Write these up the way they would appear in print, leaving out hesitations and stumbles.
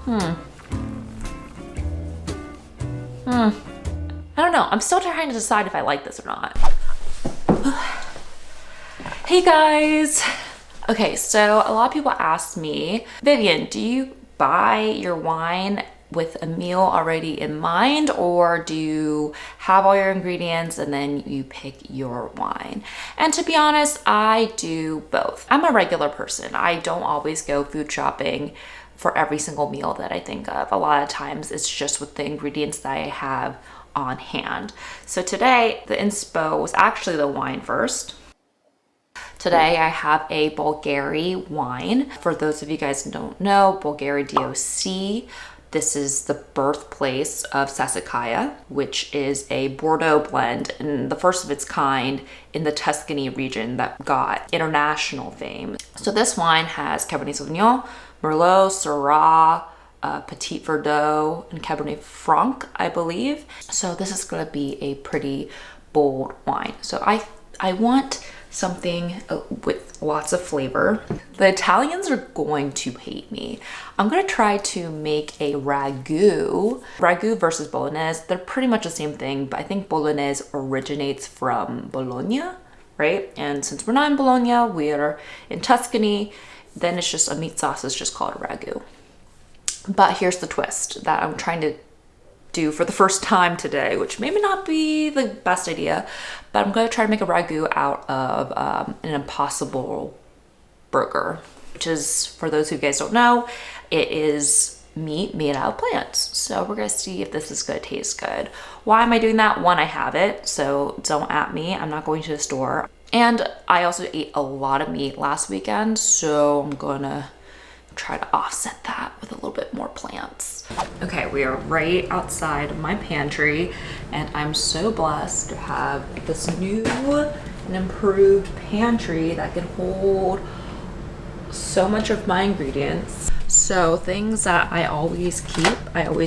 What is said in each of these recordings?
I don't know. I'm still trying to decide if I like this or not. Hey guys. Okay, so a lot of people ask me, Vivian, do you buy your wine with a meal already in mind, or do you have all your ingredients and then you pick your wine? And to be honest, I do both. I'm a regular person. I don't always go food shopping for every single meal that I think of. A lot of times it's just with the ingredients that I have on hand. So today the inspo was actually the wine first. Today I have a Bolgheri wine. For those of you guys who don't know, Bolgheri DOC, this is the birthplace of Sassicaia, which is a Bordeaux blend and the first of its kind in the Tuscany region that got international fame. So this wine has Cabernet Sauvignon, Merlot, Syrah, Petit, Verdot, and Cabernet Franc, I believe. So this is gonna be a pretty bold wine. So I want something with lots of flavor. The Italians are going to hate me. I'm gonna try to make a ragù. Ragù versus bolognese, they're pretty much the same thing, but I think bolognese originates from Bologna, right? And since we're not in Bologna, we're in Tuscany, then it's just a meat sauce is just called a ragù. But here's the twist that I'm trying to do for the first time today, which maybe not be the best idea, but I'm going to try to make a ragù out of an impossible burger, which is, for those of you guys don't know, it is meat made out of plants. So we're going to see if this is going to taste good. Why am I doing that? One, I have it, so don't at me. I'm not going to the store. And I also ate a lot of meat last weekend, so I'm going to try to offset that with a little bit more plants. Okay, we are right outside of my pantry, and I'm so blessed to have this new and improved pantry that can hold so much of my ingredients. So things that I always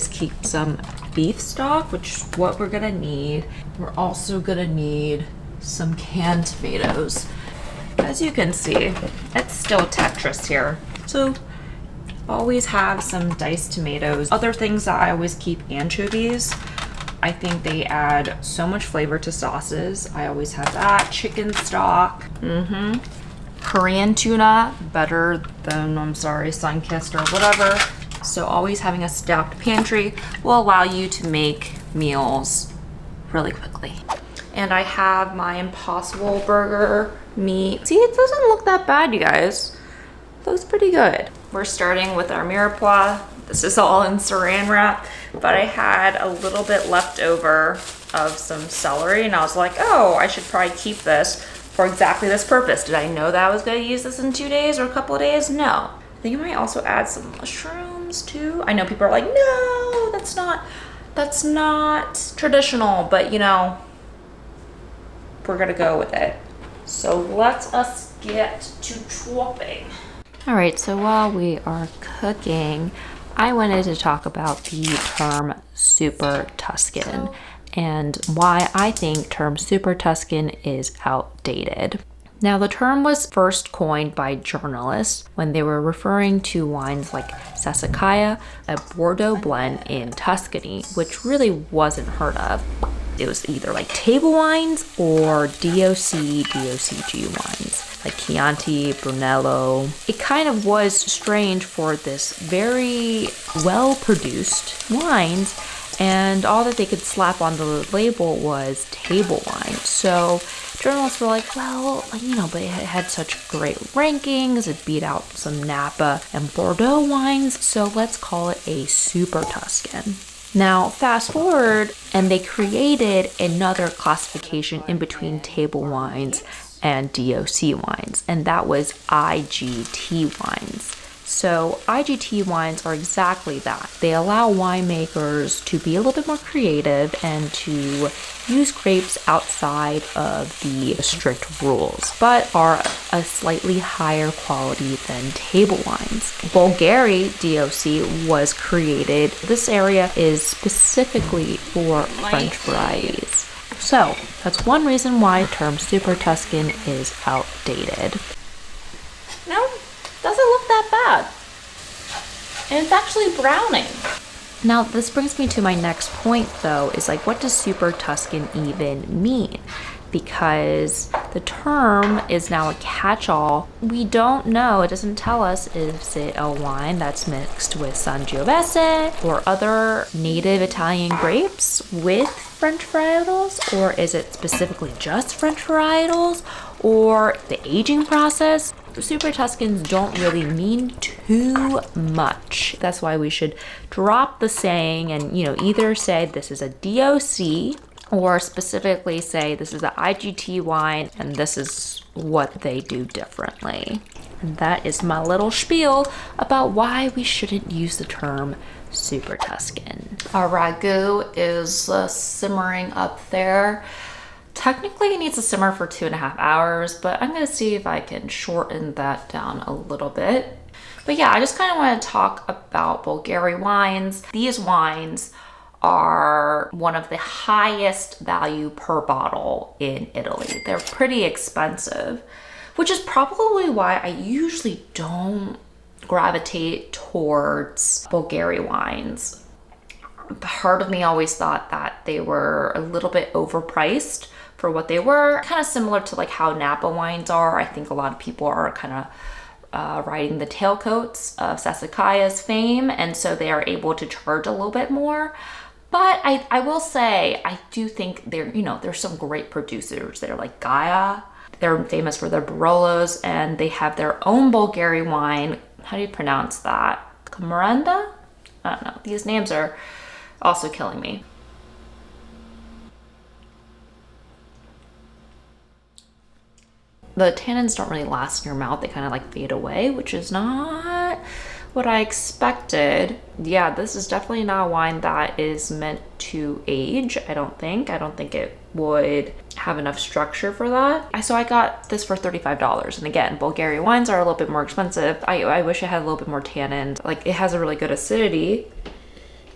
keep some beef stock, which is what we're gonna need. We're also gonna need some canned tomatoes. As you can see, it's still Tetris here. So always have some diced tomatoes. Other things that I always keep: anchovies. I think they add so much flavor to sauces. I always have that. Chicken stock. Korean tuna, better than, I'm sorry, sun-kissed or whatever. So always having a stocked pantry will allow you to make meals really quickly. And I have my Impossible Burger meat. See, it doesn't look that bad, you guys. It looks pretty good. We're starting with our mirepoix. This is all in saran wrap, but I had a little bit left over of some celery, and I was like, oh, I should probably keep this for exactly this purpose. Did I know that I was gonna use this in 2 days or a couple of days? No. I think I might also add some mushrooms too. I know people are like, no, that's not traditional, but you know, we're gonna go with it. So let us get to chopping. All right, so while we are cooking, I wanted to talk about the term Super Tuscan and why I think term Super Tuscan is outdated. Now, the term was first coined by journalists when they were referring to wines like Sassicaia, a Bordeaux blend in Tuscany, which really wasn't heard of. It was either like table wines or DOCG wines, like Chianti, Brunello. It kind of was strange for this very well-produced wines, and all that they could slap on the label was table wine. So journalists were like, well, you know, but it had such great rankings, it beat out some Napa and Bordeaux wines, so let's call it a Super Tuscan. Now, fast forward, and they created another classification in between table wines and DOC wines, and that was IGT wines. So IGT wines are exactly that. They allow winemakers to be a little bit more creative and to use grapes outside of the strict rules, but are a slightly higher quality than table wines. Bolgheri DOC was created. This area is specifically for French varieties. So that's one reason why the term Super Tuscan is outdated. No, doesn't look that bad. it's actually browning. Now, this brings me to my next point though, is like, what does Super Tuscan even mean? Because the term is now a catch-all. We don't know, it doesn't tell us, is it a wine that's mixed with Sangiovese or other native Italian grapes with French varietals, or is it specifically just French varietals, or the aging process? Super Tuscans don't really mean too much. That's why we should drop the saying and, either say this is a DOC or specifically say this is an IGT wine and this is what they do differently. And that is my little spiel about why we shouldn't use the term Super Tuscan. Our ragù is simmering up there. Technically it needs to simmer for 2.5 hours, but I'm gonna see if I can shorten that down a little bit. But yeah, I just kind of want to talk about Bolgheri wines. These wines are one of the highest value per bottle in Italy. They're pretty expensive, which is probably why I usually don't gravitate towards Bolgheri wines. Part of me always thought that they were a little bit overpriced for what they were. Kind of similar to like how Napa wines are. I think a lot of people are kind of riding the tailcoats of Sassicaya's fame, and so they are able to charge a little bit more. But I will say, I do think there's some great producers there, like Gaia. They're famous for their Barolos, and they have their own Bolgheri wine. How do you pronounce that? Camerenda? I don't know. These names are also killing me. The tannins don't really last in your mouth. They kind of like fade away, which is not what I expected. Yeah, this is definitely not a wine that is meant to age, I don't think. I don't think it would have enough structure for that. So I got this for $35. And again, Bolgheri wines are a little bit more expensive. I wish it had a little bit more tannins. Like, it has a really good acidity.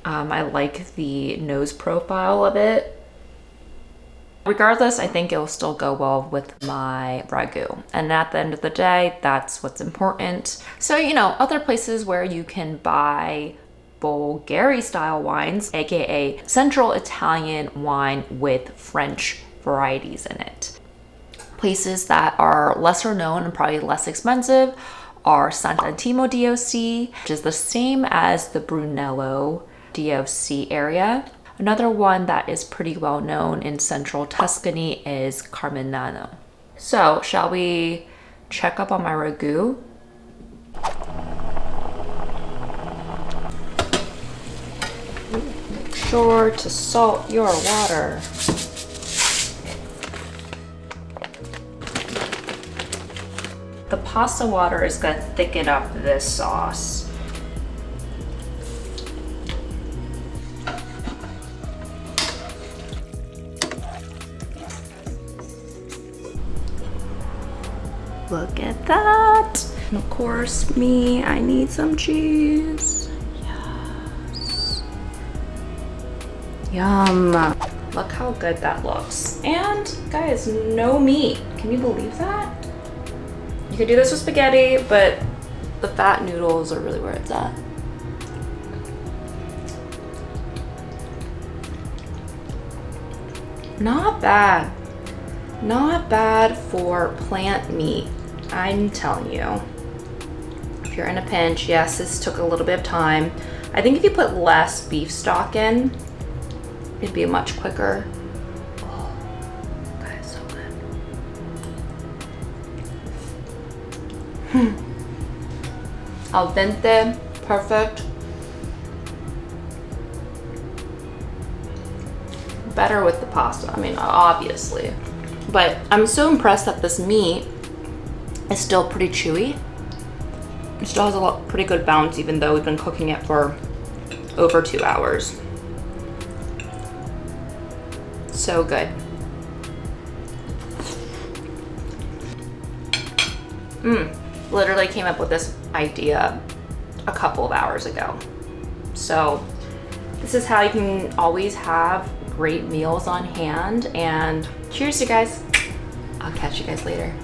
I like the nose profile of it. Regardless, I think it'll still go well with my ragù. And at the end of the day, that's what's important. So, other places where you can buy Bolgheri-style wines, aka Central Italian wine with French varieties in it. Places that are lesser known and probably less expensive are Sant'Antimo DOC, which is the same as the Brunello DOC area. Another one that is pretty well known in Central Tuscany is Carmignano. So, shall we check up on my ragù? Make sure to salt your water. The pasta water is going to thicken up this sauce. Look at that. And of course, I need some cheese. Yes. Yum. Look how good that looks. And guys, no meat. Can you believe that? You could do this with spaghetti, but the fat noodles are really where it's at. Not bad. Not bad for plant meat, I'm telling you. If you're in a pinch, yes, this took a little bit of time. I think if you put less beef stock in, it'd be much quicker. Oh, that is so good. Al dente, perfect. Better with the pasta, obviously. But I'm so impressed that this meat is still pretty chewy. It still has a pretty good bounce, even though we've been cooking it for over 2 hours. So good. Literally came up with this idea a couple of hours ago. So this is how you can always have great meals on hand. And cheers, you guys. I'll catch you guys later.